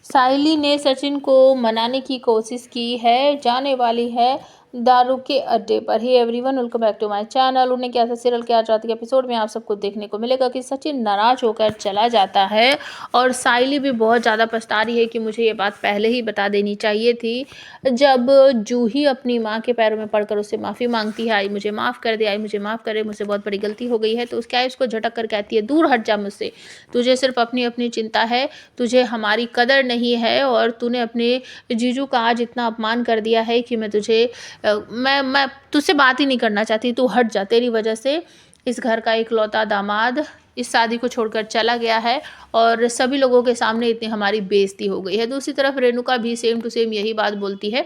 साहिली ने सचिन को मनाने की कोशिश की है, जाने वाली है दारू के अड्डे पर। Hi everyone, welcome back to my channel. उन्हें क्या सीरियल के आज रात के एपिसोड में आप सबको देखने को मिलेगा कि सचिन नाराज होकर चला जाता है और साहिली भी बहुत ज़्यादा पछता रही है कि मुझे ये बात पहले ही बता देनी चाहिए थी। जब जूही अपनी माँ के पैरों में पड़कर उससे माफ़ी मांगती है, आई मुझे माफ़ कर दे, आई मुझे माफ़ करे, मुझसे बहुत बड़ी गलती हो गई है, तो उसके आई उसको झटक कर कहती है, दूर हट जा मुझसे, तुझे सिर्फ अपनी अपनी चिंता है, तुझे हमारी कदर नहीं है और तूने अपने जीजू का आज इतना अपमान कर दिया है कि मैं तुझे मैं तुझसे बात ही नहीं करना चाहती, तू हट जा, तेरी वजह से इस घर का इकलौता दामाद इस शादी को छोड़कर चला गया है और सभी लोगों के सामने इतनी हमारी बेइज्जती हो गई है। दूसरी तरफ रेणुका भी सेम टू सेम यही बात बोलती है,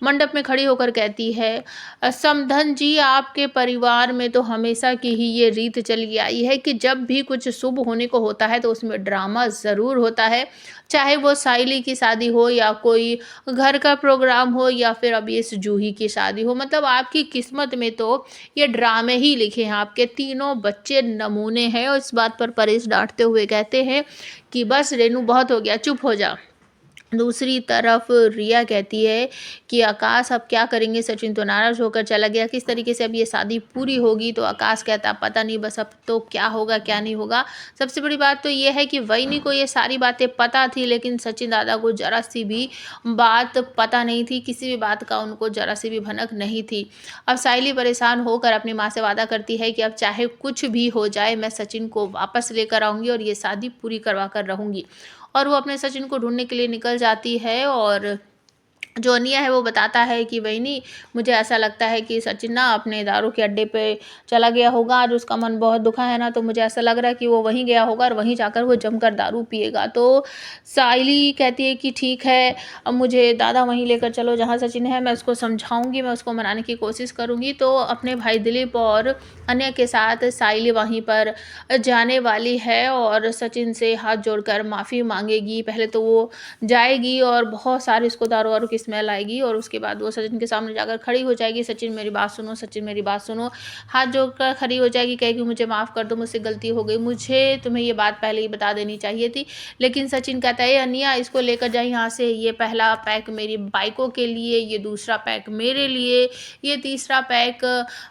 मंडप में खड़ी होकर कहती है, समधन जी, आपके परिवार में तो हमेशा की ही ये रीत चली आई है कि जब भी कुछ शुभ होने को होता है तो उसमें ड्रामा ज़रूर होता है, चाहे वो साइली की शादी हो या कोई घर का प्रोग्राम हो या फिर अभी इस जूही की शादी हो। मतलब आपकी किस्मत में तो ये ड्रामे ही लिखे हैं, आपके तीनों बच्चे नमूने हैं। और इस बात पर परेश डांटते हुए कहते हैं कि बस रेनू, बहुत हो गया, चुप हो जा। दूसरी तरफ रिया कहती है कि आकाश अब क्या करेंगे, सचिन तो नाराज़ होकर चला गया, किस तरीके से अब ये शादी पूरी होगी। तो आकाश कहता पता नहीं, बस अब तो क्या होगा क्या नहीं होगा। सबसे बड़ी बात तो ये है कि वैनी को ये सारी बातें पता थी, लेकिन सचिन दादा को जरा सी भी बात पता नहीं थी, किसी भी बात का उनको जरा सी भी भनक नहीं थी। अब साहिली परेशान होकर अपनी माँ से वादा करती है कि अब चाहे कुछ भी हो जाए, मैं सचिन को वापस लेकर आऊँगी और ये शादी पूरी करवा कर रहूँगी। और वो अपने सचिन को ढूंढने के लिए निकल जाती है और जो अनिया है वो बताता है कि वही, मुझे ऐसा लगता है कि सचिन ना अपने दारू के अड्डे पे चला गया होगा, आज उसका मन बहुत दुखा है ना, तो मुझे ऐसा लग रहा है कि वो वहीं गया होगा और वहीं जाकर वो जमकर दारू पिएगा। तो साहिली कहती है कि ठीक है, अब मुझे दादा वहीं लेकर चलो जहाँ सचिन है, मैं उसको समझाऊंगी, मैं उसको मनाने की कोशिश करूंगी। तो अपने भाई दिलीप और अनिया के साथ साहिली वहीं पर जाने वाली है और सचिन से हाथ जोड़कर माफ़ी मांगेगी। पहले तो वो जाएगी और बहुत सारी उसको दारू वारू की स्मेल आएगी और उसके बाद वो सचिन के सामने जाकर खड़ी हो जाएगी, सचिन मेरी बात सुनो, सचिन मेरी बात सुनो, हाथ जोड़कर खड़ी हो जाएगी, कहेगी मुझे माफ़ कर दो, मुझसे गलती हो गई, मुझे तुम्हें ये बात पहले ही बता देनी चाहिए थी। लेकिन सचिन कहता है, अनिया इसको लेकर जाए यहाँ से, ये पहला पैक मेरी बाइकों के लिए, ये दूसरा पैक मेरे लिए, ये तीसरा पैक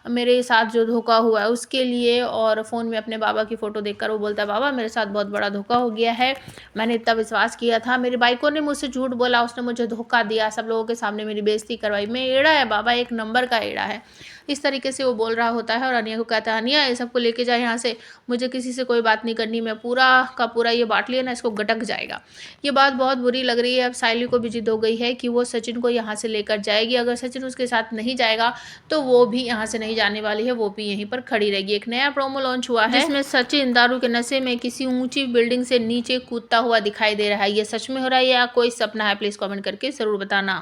मेरे साथ जो धोखा हुआ है उसके लिए। और फ़ोन में अपने बाबा की फ़ोटो देखकर वो बोलता है, बाबा मेरे साथ बहुत बड़ा धोखा हो गया है, मैंने इतना विश्वास किया था, मेरी बाइकों ने मुझसे झूठ बोला, उसने मुझे धोखा दिया, सब लोगों के सामने मेरी बेइज्जती करवाई, मैं एड़ा है बाबा, एक नंबर का एड़ा है। इस तरीके से वो बोल रहा होता है और अनिया को कहता है, अनिया ये सबको लेके जाए यहाँ से, मुझे किसी से कोई बात नहीं करनी, मैं पूरा का पूरा ये बाटली है ना, इसको गटक जाएगा। ये बात बहुत बुरी लग रही है। अब साहिली को भी जिद हो गई है कि वो सचिन को यहाँ से लेकर जाएगी, अगर सचिन उसके साथ नहीं जाएगा तो वो भी यहाँ से नहीं जाने वाली है, वो भी यहीं पर खड़ी रहेगी। एक नया प्रोमो लॉन्च हुआ है जिसमें सचिन दारू के नशे में किसी ऊंची बिल्डिंग से नीचे कूदता हुआ दिखाई दे रहा है। ये सच में हो रहा है या कोई सपना है? प्लीज कमेंट करके जरूर बताना।